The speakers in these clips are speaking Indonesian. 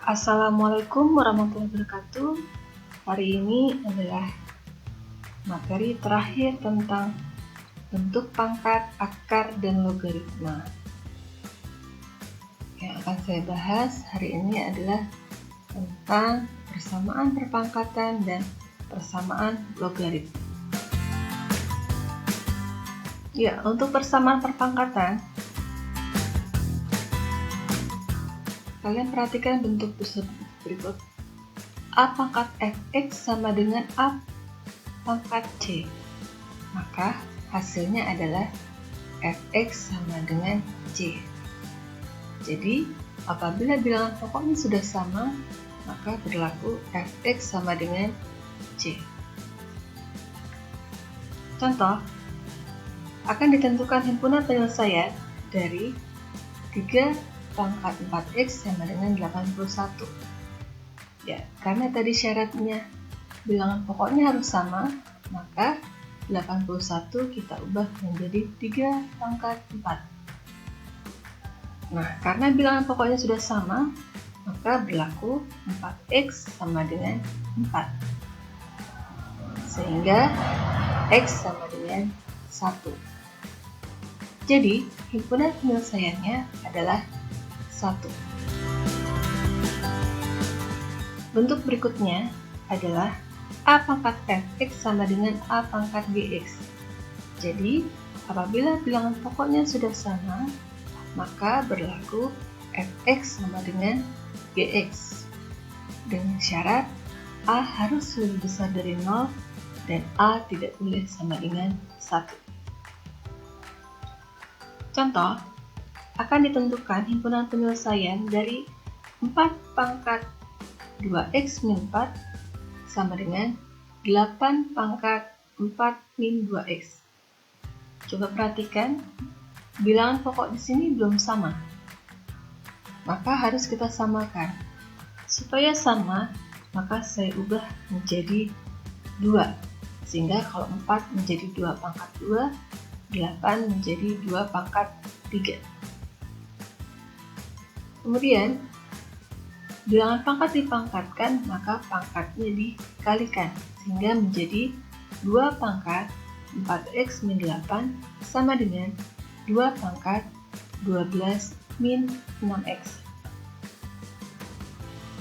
Assalamualaikum warahmatullahi wabarakatuh. Hari ini adalah materi terakhir tentang bentuk pangkat, akar, dan logaritma. Yang akan saya bahas hari ini adalah tentang persamaan perpangkatan dan persamaan logaritma. Ya, untuk persamaan perpangkatan, kalian perhatikan bentuk berikut. A pangkat fx sama dengan A pangkat c. Maka hasilnya adalah fx sama dengan c. Jadi, apabila bilangan pokoknya sudah sama, maka berlaku fx sama dengan c. Contoh, akan ditentukan himpunan penyelesaian dari 3 pangkat 4x sama dengan 81. Ya, karena tadi syaratnya bilangan pokoknya harus sama, maka 81 kita ubah menjadi 3 pangkat 4. Nah, karena bilangan pokoknya sudah sama, maka berlaku 4x sama dengan 4. Sehingga x sama dengan 1. Jadi, himpunan penyelesaiannya adalah 1. Bentuk berikutnya adalah A pangkat fx sama dengan A pangkat gx. Jadi, apabila bilangan pokoknya sudah sama, maka berlaku fx sama dengan gx. Dengan syarat A harus lebih besar dari 0 dan A tidak boleh sama dengan 1. Contoh, akan ditentukan himpunan penyelesaian dari 4 pangkat 2x min 4 sama dengan 8 pangkat 4 min 2x. Coba perhatikan, bilangan pokok di sini belum sama. Maka harus kita samakan. Supaya sama, maka saya ubah menjadi 2. Sehingga kalau 4 menjadi 2 pangkat 2, 8 menjadi 2 pangkat 3. Kemudian, bilangan pangkat dipangkatkan, maka pangkatnya dikalikan, sehingga menjadi 2 pangkat 4x min 8 sama dengan 2 pangkat 12 min 6x.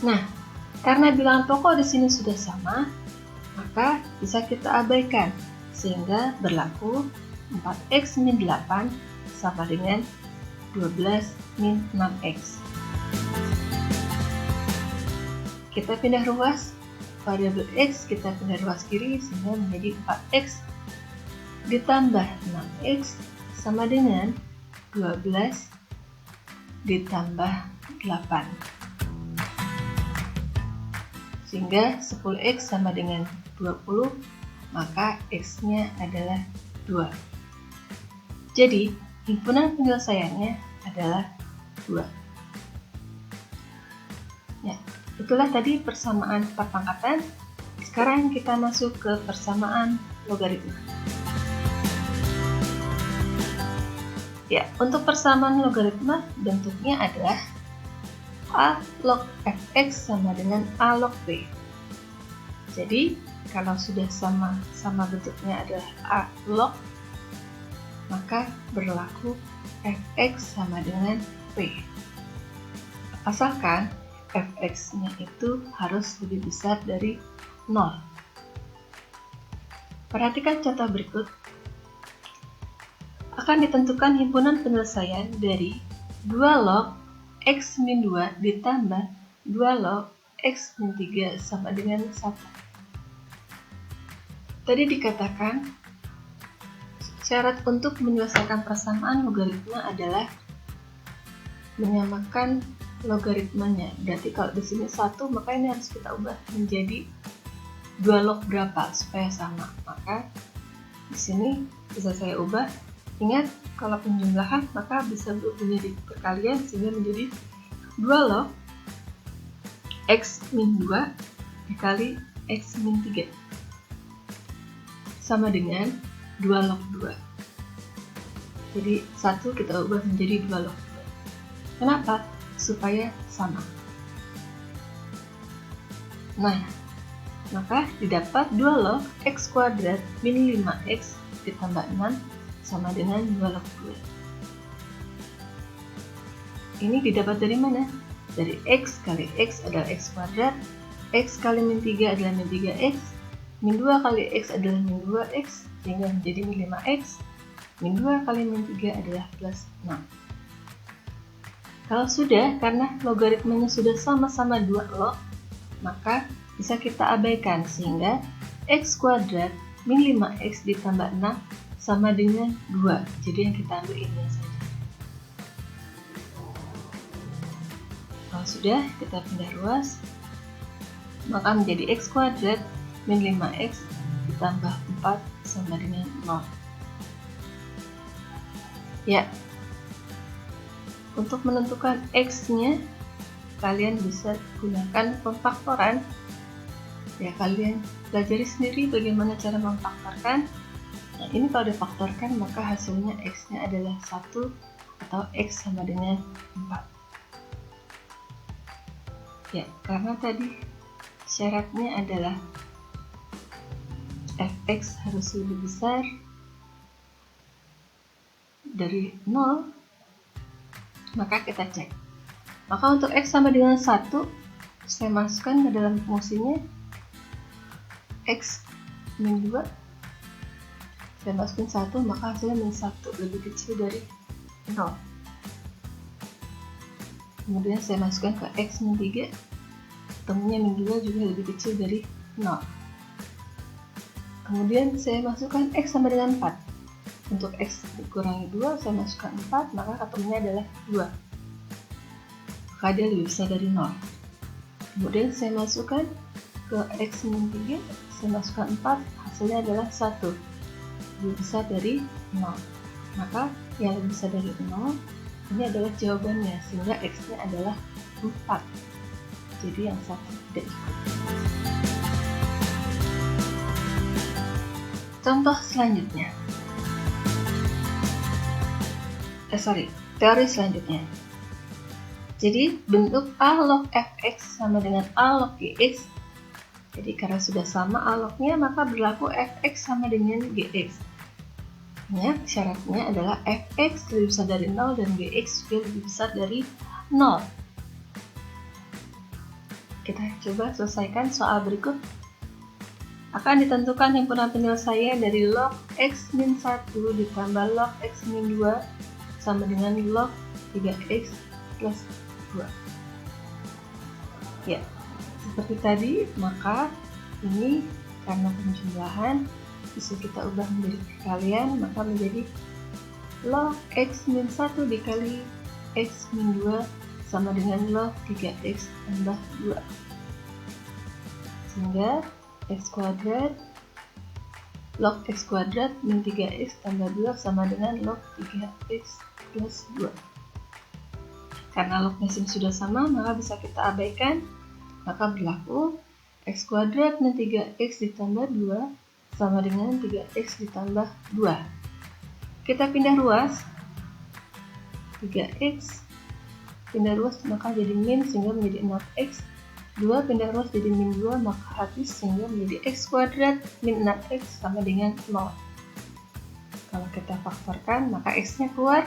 Nah, karena bilangan pokok di sini sudah sama, maka bisa kita abaikan, sehingga berlaku 4x min 8 sama dengan 12 min 6x. Kita pindah ruas, variabel x kita pindah ruas kiri sehingga menjadi 4x ditambah 6x sama dengan 12 ditambah 8. Sehingga 10x sama dengan 20, maka x-nya adalah 2. Jadi, himpunan penyelesaiannya adalah 2. Ya, itulah tadi persamaan perpangkatan. Sekarang kita masuk ke persamaan logaritma. Ya, untuk persamaan logaritma bentuknya adalah A log fx sama dengan A log b. Jadi, kalau sudah sama bentuknya adalah A log, maka berlaku fx sama dengan p. Asalkan fx-nya itu harus lebih besar dari 0. Perhatikan contoh berikut. Akan ditentukan himpunan penyelesaian dari 2 log x min 2 ditambah 2 log x min 3 sama dengan 1. Tadi dikatakan syarat untuk menyelesaikan persamaan logaritma adalah menyamakan logaritmanya. Berarti kalau di sini 1, maka ini harus kita ubah menjadi 2 log berapa supaya sama. Maka di sini bisa saya ubah. Ingat, kalau penjumlahan maka bisa menjadi perkalian sehingga menjadi 2 log x min 2 dikali x min 3 sama dengan 2 log 2. Jadi 1 kita ubah menjadi 2 log 2. Kenapa? Supaya sama. Nah, maka didapat 2 log x kuadrat min 5x ditambah 6 sama dengan 2 log 2. Ini didapat dari mana? Dari x kali x adalah x kuadrat, x kali min 3 adalah min 3x, min 2 kali x adalah min 2x, sehingga menjadi min 5x, min 2 kali min 3 adalah plus 6. Kalau sudah, karena logaritmanya sudah sama-sama 2 log, maka bisa kita abaikan, sehingga x kuadrat min 5x ditambah 6 sama dengan 2. Jadi yang kita ambil ini saja. Kalau sudah, kita pindah ruas, maka menjadi x kuadrat min 5x ditambah 4 sama dengan 0. Ya, untuk menentukan x-nya, kalian bisa gunakan pemfaktoran. Ya, kalian pelajari sendiri bagaimana cara memfaktorkan. Nah, ini kalau difaktorkan, maka hasilnya x-nya adalah 1 atau x sama dengan 4. Ya, karena tadi syaratnya adalah fx harus lebih besar dari 0, maka kita cek. Maka untuk x sama dengan 1, saya masukkan ke dalam fungsinya x min 2. Saya masukin 1, maka hasilnya min 1, lebih kecil dari 0. Kemudian saya masukkan ke x min 3, ketemunya min 2 juga lebih kecil dari 0. Kemudian saya masukkan x sama dengan 4. Untuk x dikurangi 2, saya masukkan 4, maka ketemunya adalah 2. Maka dia lebih besar dari 0. Kemudian saya masukkan ke x min 3, saya masukkan 4, hasilnya adalah 1. Lebih besar dari 0. Maka yang lebih besar dari 0, ini adalah jawabannya, sehingga x-nya adalah 4. Jadi yang satu tidak ikut. Contoh selanjutnya. Teori selanjutnya. Jadi bentuk a log fx sama dengan a log gx. Jadi karena sudah sama a lognya, maka berlaku fx sama dengan gx. Ingat, syaratnya adalah fx lebih besar dari 0 dan gx juga lebih besar dari 0. Kita coba selesaikan soal berikut. Akan ditentukan himpunan penyelesaian dari log x min 1 ditambah log x min 2 sama dengan log 3x plus 2. Ya, seperti tadi, maka ini karena penjumlahan bisa kita ubah menjadi perkalian, maka menjadi log x min 1 dikali x min 2 sama dengan log 3x tambah 2. Sehingga x kuadrat log x kuadrat min 3x tambah 2 sama dengan log 3x plus 2. Karena lognya sudah sama, maka bisa kita abaikan, maka berlaku x kuadrat min 3x ditambah 2 sama dengan 3x ditambah 2. Kita pindah ruas, 3x pindah ruas maka jadi min, sehingga menjadi 6x. 2 pindah ruas jadi min 2, maka habis, sehingga menjadi x kuadrat min 6x sama dengan 0. Kalau kita faktorkan, maka x-nya keluar,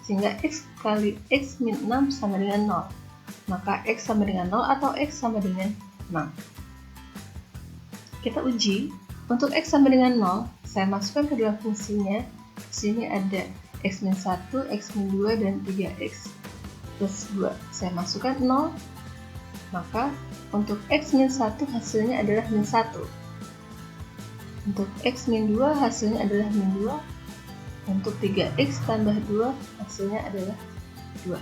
sehingga x kali x min 6 sama dengan 0. Maka x sama dengan 0 atau x sama dengan 6. Kita uji. Untuk x sama dengan 0, saya masukkan ke dalam fungsinya. Di sini ada x min 1, x min 2, dan 3x plus 2. Saya masukkan 0, maka untuk x min 1 hasilnya adalah min 1. Untuk x min 2 hasilnya adalah min 2. Untuk 3x tambah 2 hasilnya adalah 2.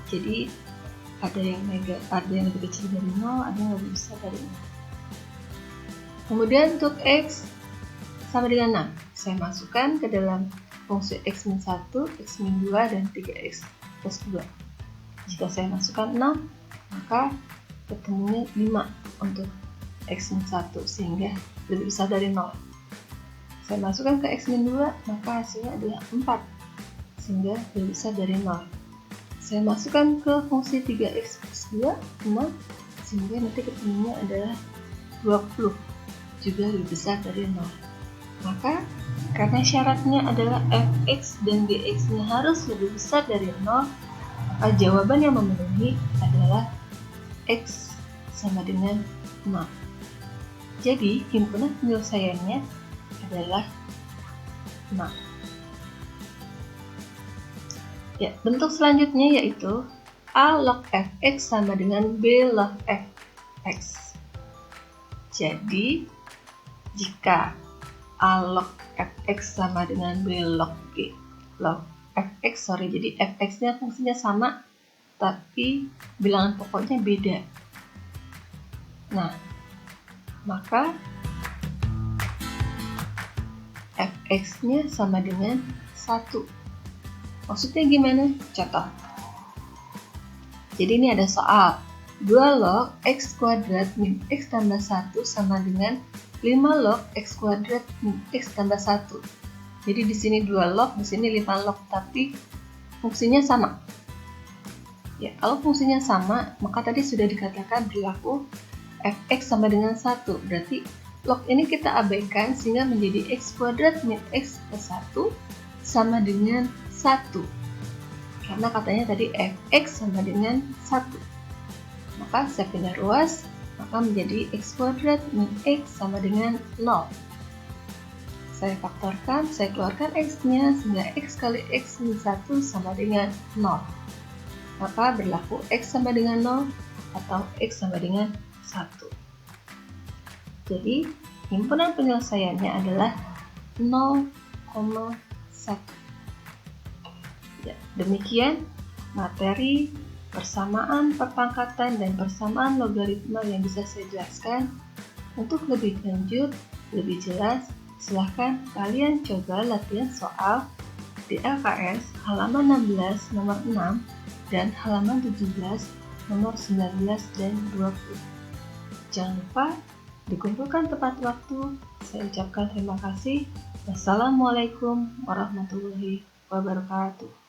Jadi ada yang lebih kecil dari 0, ada yang lebih besar dari 0. Kemudian untuk x sama dengan 6, saya masukkan ke dalam fungsi x min 1, x min 2, dan 3x plus 2. Jika saya masukkan 6, maka ketemunya 5 untuk x min 1, sehingga lebih besar dari 0. Saya masukkan ke x min 2, maka hasilnya adalah 4, sehingga lebih besar dari 0. Saya masukkan ke fungsi 3x plus 2, 6, sehingga nanti ketemunya adalah 20, juga lebih besar dari 0. Maka karena syaratnya adalah fx dan gx-nya harus lebih besar dari 0, maka jawaban yang memenuhi adalah x sama dengan 0. Jadi himpunan penyelesaiannya adalah 0. Ya, bentuk selanjutnya yaitu A log fx sama dengan B log fx. Jadi, jika A log fx sama dengan B log fx, jadi fx-nya fungsinya sama, tapi bilangan pokoknya beda. Nah, maka fx-nya sama dengan 1. Maksudnya gimana? Contoh. Jadi ini ada soal 2 log x kuadrat min x tambah 1 sama dengan 5 log x kuadrat min x tambah 1. Jadi di sini 2 log, di sini 5 log, tapi fungsinya sama. Ya, kalau fungsinya sama, maka tadi sudah dikatakan berlaku fx sama dengan 1. Berarti log ini kita abaikan sehingga menjadi x kuadrat min x plus 1 sama dengan 1. Karena katanya tadi fx sama dengan 1. Maka saya pindah ruas, maka menjadi x kuadrat min x sama dengan 0. Saya faktorkan, saya keluarkan x-nya sehingga x kali x min 1 sama dengan 0. Maka berlaku x sama dengan 0 atau x sama dengan 1. Jadi himpunan penyelesaiannya adalah 0,1. Ya, demikian materi persamaan perpangkatan dan persamaan logaritma yang bisa saya jelaskan. Untuk lebih lanjut, lebih jelas, silahkan kalian coba latihan soal di LKS halaman 16 nomor 6 dan halaman 17 nomor 19 dan 20. Jangan lupa dikumpulkan tepat waktu. Saya ucapkan terima kasih. Wassalamualaikum warahmatullahi wabarakatuh.